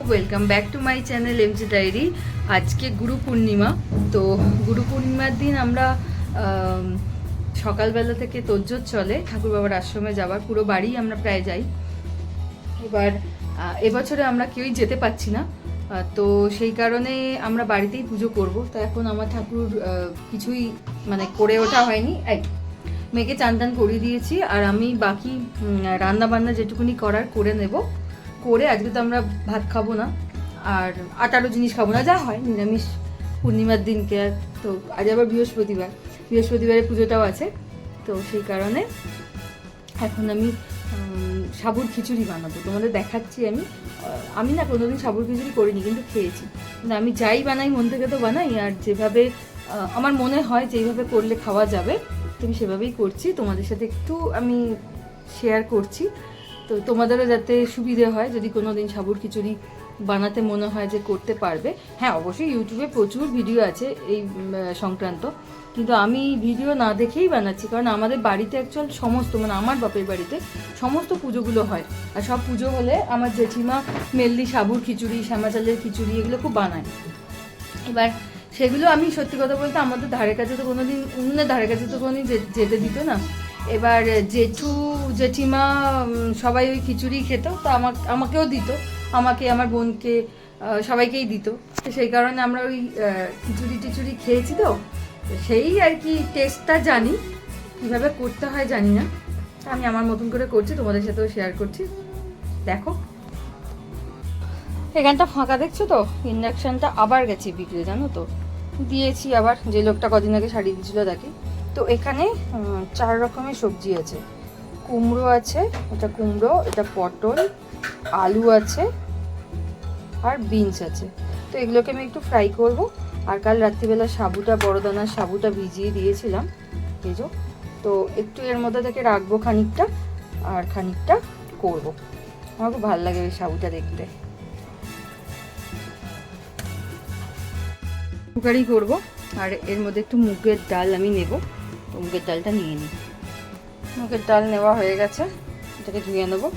Welcome back to my channel MG diary. আজকে গুরু পূর্ণিমা। তো গুরু পূর্ণিমার দিন আমরা সকালবেলা থেকে তোড়জোড় চলে ঠাকুর বাবার আশ্রমে যাওয়ার, পুরো বাড়ি আমরা প্রায় যাই। এবার এবছরে আমরা কেউই যেতে পারছি না, তো সেই কারণে আমরা বাড়িতেই পুজো করব। তো এখন আমার ঠাকুর কিছুই মানে করে ওঠা হয়নি। মেয়েকে চান টান করিয়ে দিয়েছি, আর আমি বাকি রান্না বান্না যেটুকুনি করার করে নেব। করে আজকে তো আমরা ভাত খাবো না, আর আটারও জিনিস খাবো না, যা হয় নিরামিষ পূর্ণিমার দিনকে। আর তো আজ আবার বৃহস্পতিবারে পুজোটাও আছে, তো সেই কারণে এখন আমি সাবুর খিচুড়ি বানাবো, তোমাদের দেখাচ্ছি। আমি না কোনোদিন সাবুর খিচুড়ি করিনি, কিন্তু খেয়েছি। কিন্তু আমি যাই বানাই মন থেকে তো বানাই, আর যেভাবে আমার মনে হয় যে এইভাবে করলে খাওয়া যাবে তো আমি সেভাবেই করছি। তোমাদের সাথে একটু আমি শেয়ার করছি, তো তোমাদেরও যাতে সুবিধে হয় যদি কোনো দিন সাবুর খিচুড়ি বানাতে মনে হয় যে করতে পারবে। হ্যাঁ, অবশ্যই ইউটিউবে প্রচুর ভিডিও আছে এই সংক্রান্ত, কিন্তু আমি ভিডিও না দেখেই বানাচ্ছি, কারণ আমাদের বাড়িতে অ্যাকচুয়াল সমস্ত মানে আমার বাপের বাড়িতে সমস্ত পুজোগুলো হয়। আর সব পুজো হলে আমার জেঠিমা মেনলি সাবুর খিচুড়ি, শ্যামা চালের খিচুড়ি এগুলো খুব বানায়। এবার সেগুলো আমি সত্যি কথা বলতে আমাদের ধারে কাছে তো কোনোদিন উনুনের ধারে কাছে তো কোনোদিন যেতে দিত না। এবার জেঠু জেঠিমা সবাই ওই খিচুড়ি খেত, তো আমাকেও দিত, আমাকে আমার বোনকে সবাইকেই দিত। তো সেই কারণে আমরা ওই খিচুড়ি খেয়েছি, তো সেই আর কি টেস্টটা জানি, কীভাবে করতে হয় জানি না। আমি আমার মতন করে করছি, তোমাদের সাথেও শেয়ার করছি, দেখো। এখানটা ফাঁকা দেখছো তো, ইন্ডাকশানটা আবার গেছে বিক্রি, জানো তো, দিয়েছি আবার, যে লোকটা কদিন আগে শাড়ি দিয়েছিল তাকে। তো এখানে 4 রকমের সবজি আছে। কুমড়ো আছে, এটা কুমড়ো, এটা পটল, আলু আছে, আর বিনস আছে। তো এগুলোকে আমি একটু ফ্রাই করব। আর কাল রাত্রিবেলা বড়দানার সাবুটা ভিজিয়ে দিয়েছিলাম, ভেজো, তো একটু এর মধ্যে থেকে রাখবো খানিকটা, আর খানিকটা করব। আমার খুব ভালো লাগে ওই সাবুটা দেখতে। কুকারি করব, আর এর মধ্যে একটু মুগের ডাল আমি নেব, তো মুগের ডালটা নিয়ে নিই। মুগের ডাল নেওয়া হয়ে গেছে, এটাকে ধুয়ে নেবো।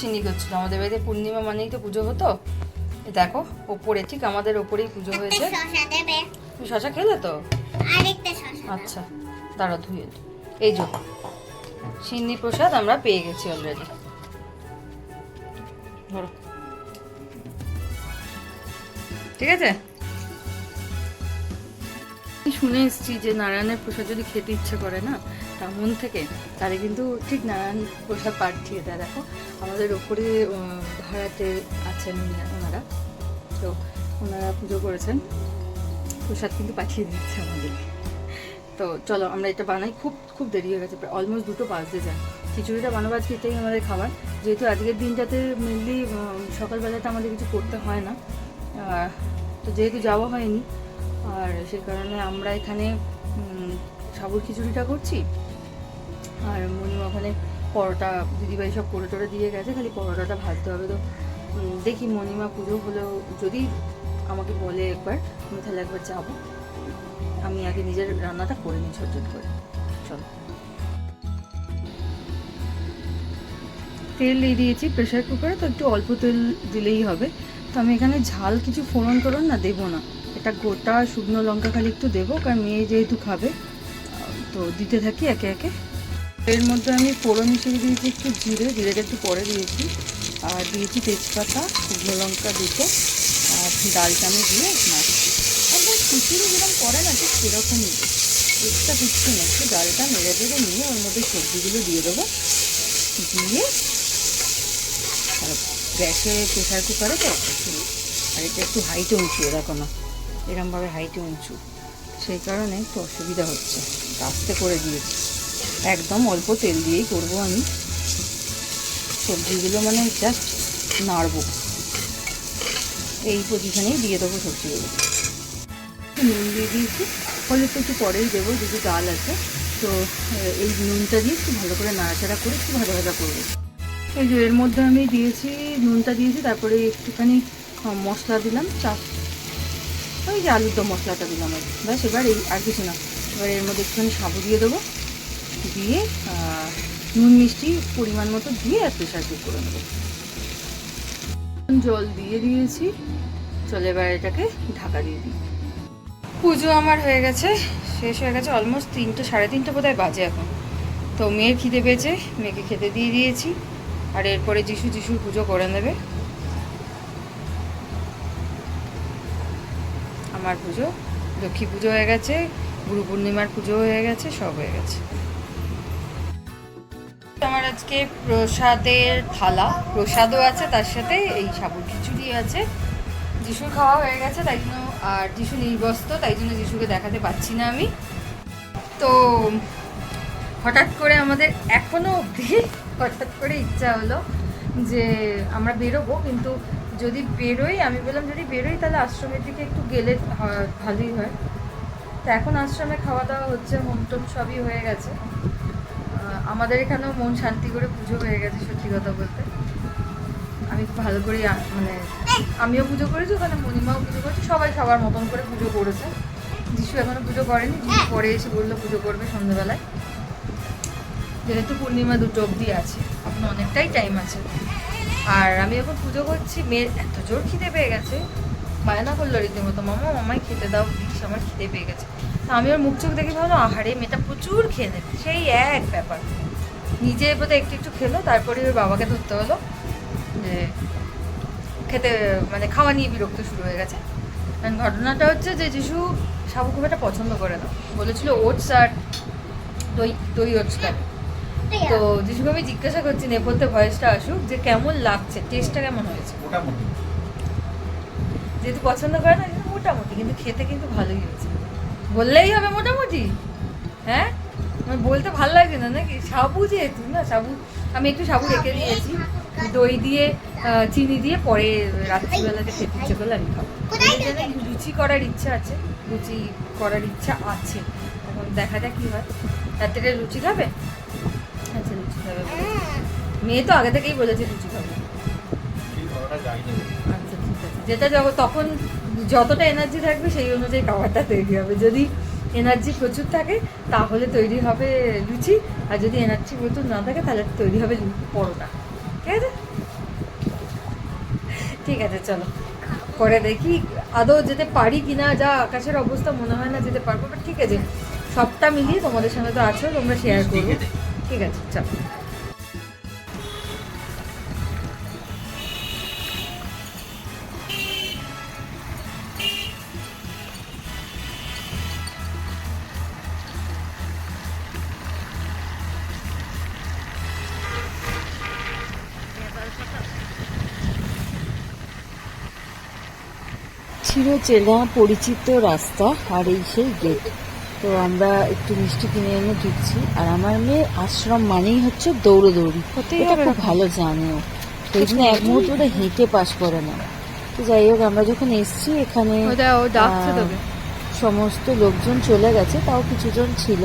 সিন্নি করছিল, আমাদের বাড়িতে পূর্ণিমা মানেই তো পুজো হতো। দেখো ওপরে, ঠিক আমাদের ওপরেই পুজো হয়েছে। তুমি শশা খেলে তো? আচ্ছা দাঁড়া ধুয়ে। এই যে সিন্নি প্রসাদ আমরা পেয়ে গেছি অলরেডি, ধরো, ঠিক আছে। শুনে এসেছি যে নারায়ণের প্রসাদ যদি খেতে ইচ্ছে করে না তার মন থেকে, তাহলে কিন্তু ঠিক নারায়ণ প্রসাদ পাঠিয়ে দেয়। দেখো আমাদের ওপরে ভাড়াতে আছেন ওনারা, তো ওনারা পুজো করেছেন, প্রসাদ কিন্তু পাঠিয়ে দিচ্ছে আমাদেরকে। তো চলো আমরা এটা বানাই, খুব দেরি হয়ে গেছে, প্রায় অলমোস্ট 2টো বাজতে যায়। খিচুড়িটা বানাবো আজকে, এটাই আমাদের খাবার, যেহেতু আজকের দিনটাতে মেনলি সকালবেলাতে আমাদের কিছু করতে হয় না, তো যেহেতু যাওয়া হয়নি, আর সে কারণে আমরা এখানে সাবুর খিচুড়িটা করছি। আর মনিমা ওখানে পরোটা, দিদিভাই সব করে টোরে দিয়ে গেছে, খালি পরোটাটা ভাজতে হবে। তো দেখি মনিমা পুজো হলেও যদি আমাকে বলে একবার, আমি তাহলে একবার যাবো। আমি আগে নিজের রান্নাটা করে নিই ঝটঝট করে। চলো, তেল দিয়ে দিয়েছি প্রেশার কুকারে, তো একটু অল্প তেল দিলেই হবে। তো আমি এখানে ঝাল কিছু ফোড়ন টোড়ন না দেবো না, এটা গোটা শুকনো লঙ্কা খালি একটু দেবো, কারণ মেয়ে যেহেতু খাবে। তো দিতে থাকি একে একে। এর মধ্যে আমি ফোড়ন হিসেবে দিয়েছি একটু জিরেটা একটু পরে দিয়েছি, আর দিয়েছি তেজপাতা, শুকনো লঙ্কা দুটো, আর ডালটা আমি দিয়ে নাড়ছি। একদম খিচুড়ি যেরকম করে না ঠিক সেরকমই, এক্সট্রা কিচ্ছু না, একটু ডালটা নেড়ে নিয়ে ওর মধ্যে সবজিগুলো দিয়ে দেবো, দিয়ে গ্যাসে প্রেশার কুকারে তো, আর এটা একটু হাইটে উঁচু, দেখো না এরমভাবে হাইটে উঁচু, সেই কারণে একটু অসুবিধা হচ্ছে, আস্তে করে দিয়েছি। একদম অল্প তেল দিয়েই করবো আমি সবজিগুলো, মানে জাস্ট নাড়বো, এই পজিশনেই দিয়ে দেবো সবজিগুলো। নুন দিয়ে দিয়েছি, হলে তো একটু পরেই দেবো, যেহেতু ডাল আছে। তো এই নুনটা দিয়ে একটু ভালো করে নাড়াচাড়া করে একটু ভাজা করবো। এই যে এর মধ্যে আমি দিয়েছি নুনটা দিয়েছি, তারপরে একটুখানি মশলা দিলাম, ওই যে আলুর দম মশলাটা দিলাম, ব্যাস। এবার এই আর কিছু না, এবার এর মধ্যে একটুখানি সাবু দিয়ে দেবো, দিয়ে নুন মিষ্টি পরিমাণ মতো দিয়ে আর প্রেশার কুক করে নেবো। জল দিয়ে দিয়েছি। চলে এবার এটাকে ঢাকা দিয়ে দিই। পুজো আমার হয়ে গেছে, শেষ হয়ে গেছে। অলমোস্ট 3টে 3:30 বোধহয় বাজে এখন। তো মেয়ের খিদে পেয়েছে, মেয়েকে খেতে দিয়ে দিয়েছি। আর এরপরে যিশুর পুজো করে নেবে। আমার পুজো, লক্ষ্মী পুজো হয়ে গেছে, গুরু পূর্ণিমার পুজো হয়ে গেছে, সব হয়ে গেছে। আমার আজকে প্রসাদের থালা, প্রসাদও আছে, তার সাথে এই সাবুর খিচুড়ি আছে। যিশুর খাওয়া হয়ে গেছে তাই জন্য, আর যিশু নির্বস্ত তাই জন্য যিশুকে দেখাতে পাচ্ছি না আমি। তো হঠাৎ করে আমাদের এখনো অবধি হঠাৎ করে ইচ্ছা হলো যে আমরা বেরোবো, কিন্তু যদি বেরোই, আমি বললাম যদি বেরোই তাহলে আশ্রমের দিকে একটু গেলে ভালোই হয়। তো এখন আশ্রমে খাওয়া দাওয়া হচ্ছে, হোমটোম সবই হয়ে গেছে। আমাদের এখানেও মন শান্তি করে পুজো হয়ে গেছে, সত্যি কথা বলতে। আমি ভালো করে মানে আমিও পুজো করেছি, ওখানে মণিমাও পুজো করেছি, সবাই সবার মতন করে পুজো করেছে। যিশু এখনো পুজো করেনি, যিশু পরে এসে বললো পুজো করবে সন্ধ্যেবেলায়, যেহেতু পূর্ণিমা 2টো অবধি আছে, এখন অনেকটাই টাইম আছে। আর আমি এখন পুজো করছি, মেয়ের এত জোর খিদে পেয়ে গেছে, বায়না করলো রীতিমতো, মামাই খেতে দাও প্লিজ, আমার খিদে পেয়ে গেছে। আমি ওর মুখ চোখ দেখে ভাবলাম আহারে মেয়েটা প্রচুর খেয়ে নেবে, সেই এক ব্যাপার। নিজে বোধহয় একটু খেলো, তারপরে ওর বাবাকে ধরতে হলো যে খেতে, মানে খাওয়া নিয়ে বিরক্ত শুরু হয়ে গেছে। কারণ ঘটনাটা হচ্ছে যে যিশু সাবু খুব একটা পছন্দ করে না, বলেছিল ওটস আর দই ওটস খাবে। তো যিশুকে আমি জিজ্ঞাসা করছি নেপথ্যে ভয়েসটা আসুক যে কেমন লাগছে, টেস্টটা কেমন হয়েছে। যেহেতু পছন্দ করে না, মোটামুটি, কিন্তু খেতে কিন্তু ভালোই হয়েছে। বললেই হবে মোটামুটি, হ্যাঁ বলতে ভালো লাগছে না নাকি? সাবু যেহেতু না, সাবু আমি একটু সাবু রেখে দিয়েছি, দই দিয়ে চিনি দিয়ে, পরে রাত্রিবেলাতে খেতে ইচ্ছে করলে আমি খাবো। লুচি করার ইচ্ছা আছে, এখন দেখা যাক কি হয়। রাত্রে লুচি খাবে? আচ্ছা লুচি খাবে, মেয়ে তো আগে থেকেই বলেছে লুচি খাবে। আচ্ছা ঠিক আছে, যেটা তখন যতটা এনার্জি থাকবে সেই অনুযায়ী খাবারটা তৈরি হবে। যদি এনার্জি প্রচুর থাকে তাহলে তৈরি হবে লুচি, আর যদি এনার্জি প্রচুর না থাকে তাহলে তৈরি হবে পরোটা। ঠিক আছে, ঠিক আছে, চলো করে দেখি আদৌ যেতে পারি কিনা। যা আকাশের অবস্থা মনে হয় না যেতে পারবো, বাট ঠিক আছে, সবটা মিলিয়ে তোমাদের সঙ্গে তো আছো, তোমরা শেয়ার করবো। ঠিক আছে, চলো। চিরচেনা পরিচিত রাস্তা, আর এই সেই গেট। তো আমরা একটু মিষ্টি কিনে এনে ঢুকছি, আর আমার মেয়ে আশ্রম মানেই হচ্ছে দৌড়োদৌড়ি, এটা খুব ভালো জানেও, সেই জন্য এক মুহূর্তে হেঁটে পাস করে না। তো যাই হোক, আমরা যখন এসছি এখানে সমস্ত লোকজন চলে গেছে, তাও কিছুজন ছিল।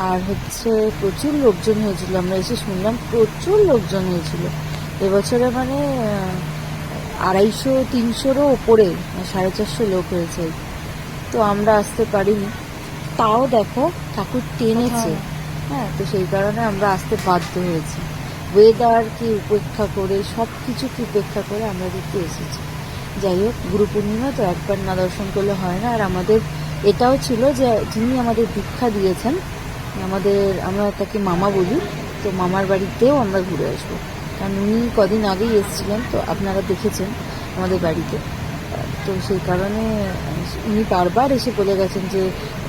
আর হচ্ছে প্রচুর লোকজন হয়েছিল, আমরা এসে শুনলাম প্রচুর লোকজন হয়েছিল এবছরে, মানে 250-300-রও ওপরে, 450 লোক হয়েছে। তো আমরা আসতে পারিনি, তাও দেখো ঠাকুর টেনেছে, হ্যাঁ, তো সেই কারণে আমরা আসতে বাধ্য হয়েছি। ওয়েদারকে উপেক্ষা করে, সব কিছুকে উপেক্ষা করে আমরা দেখতে এসেছি। যাই হোক, গুরু পূর্ণিমা তো একবার না দর্শন করলে হয় না। আর আমাদের এটাও ছিল যে যিনি আমাদের দীক্ষা দিয়েছেন, আমরা তাকে মামা বলি, তো মামার বাড়িতেও আমরা ঘুরে আসবো। কারণ উনি কদিন আগেই এসেছিলেন, তো আপনারা দেখেছেন আমাদের বাড়িতে। তো সেই কারণে উনি বারবার এসে বলে গেছেন যে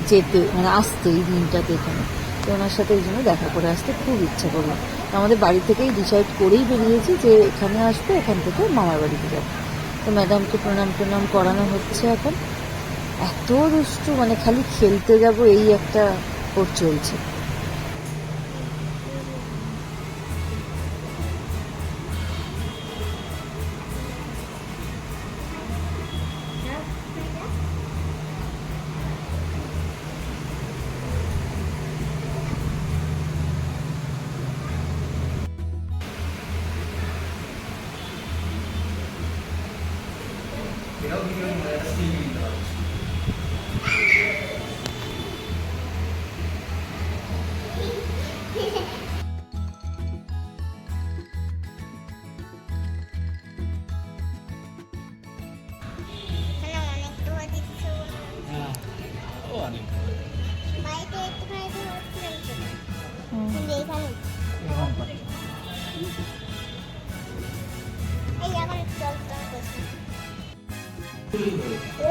যেতে, মানে আসতে এই দিনটাতে এখানে। তো ওনার সাথে এই জন্য দেখা করে আসতে খুব ইচ্ছা করলো। আমাদের বাড়ি থেকেই ডিসাইড করেই বেরিয়েছি যে এখানে আসবো, এখান থেকে মামার বাড়িতে যাবো। তো ম্যাডামকে প্রণাম করানো হচ্ছে এখন। এত দুষ্টু, মানে খালি খেলতে যাব এই একটা ওর চলছে।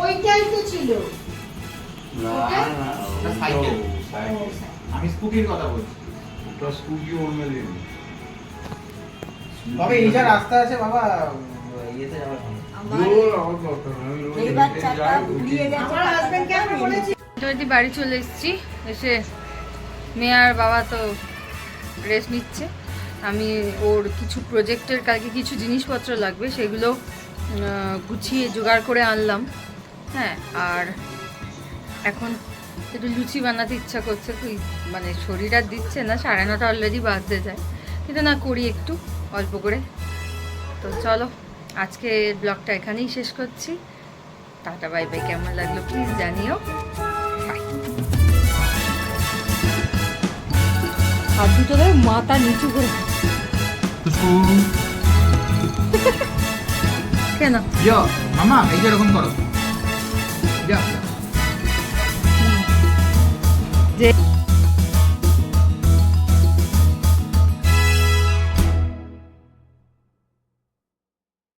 ওইটাই তো ছিল। না না ওটা সাইকেল। সাইকেল আমি স্কুটির কথা বলছি। ওটা স্কুটি অন্য দিন তবে এই যা রাস্তা আছে বাবা, ইয়েতে যাওয়া ভালো। আমার রোজ আমার দরকার নেই, আমি রোজ এই হেঁটে বাচ্চাটা যাই, ঘুরিয়ে উঠি। গেছে। আমার হাজবেন্ডকে আমি বলেছি মোটামুটি বাড়ি চলে এসেছি। এসে মেয়ে আর বাবা তো রেস্ট নিচ্ছে। আমি ওর কিছু প্রজেক্টের কালকে কিছু জিনিসপত্র লাগবে, সেগুলো গুছিয়ে জোগাড় করে আনলাম। হ্যাঁ, আর এখন একটু লুচি বানাতে ইচ্ছা করছে, তুই মানে শরীর আর দিচ্ছে না, 9:30 অলরেডি বাজতে যায়, কিন্তু না করি একটু অল্প করে। তো চলো আজকে ব্লগটা এখানেই শেষ করছি। Tata bye bye. কেমন লাগলো প্লিজ জানিও। বাই। হাত দুটো ধরে মাথা নিচু করে কেন ইয়ো, মামা এই যে এরকম করো। যা। যে